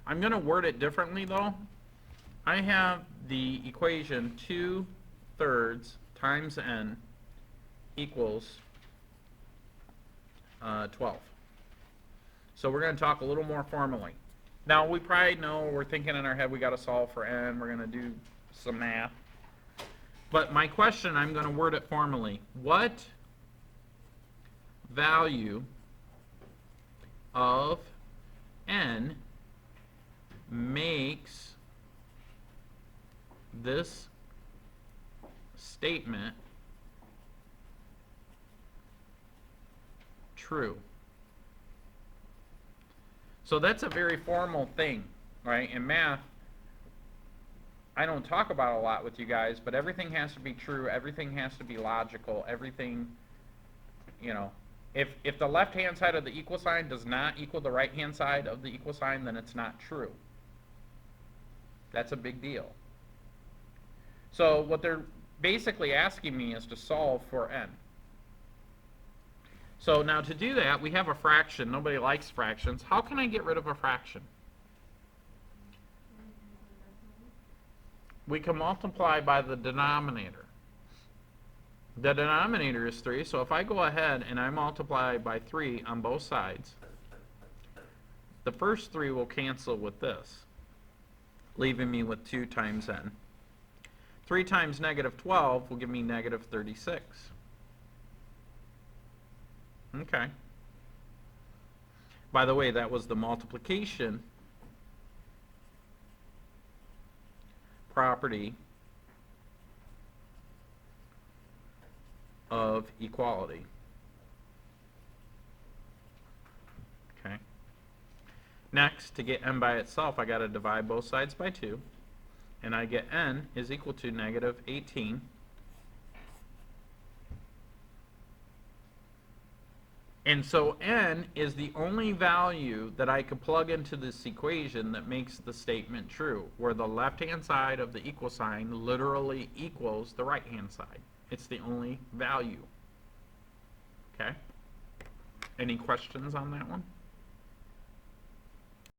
I'm going to word it differently though. I have the equation 2/3 times n equals 12. So we're going to talk a little more formally. Now we probably know, we're thinking in our head we got to solve for n, we're going to do some math. But my question, I'm going to word it formally. What value of n makes this statement true? So that's a very formal thing, right? In math, I don't talk about a lot with you guys, but everything has to be true, everything has to be logical, everything, you know, if the left-hand side of the equal sign does not equal the right-hand side of the equal sign, then it's not true. That's a big deal. So what they're basically asking me is to solve for n. So now to do that, we have a fraction. Nobody likes fractions. How can I get rid of a fraction? We can multiply by the denominator. The denominator is 3, so if I go ahead and I multiply by 3 on both sides, the first 3 will cancel with this, leaving me with 2 times n. 3 times negative 12 will give me negative 36. Okay. By the way, that was the multiplication property of equality. Okay. Next, to get n by itself, I got to divide both sides by 2, and I get n is equal to negative 18. And so n is the only value that I could plug into this equation that makes the statement true, where the left-hand side of the equal sign literally equals the right-hand side. It's the only value. Okay? Any questions on that one?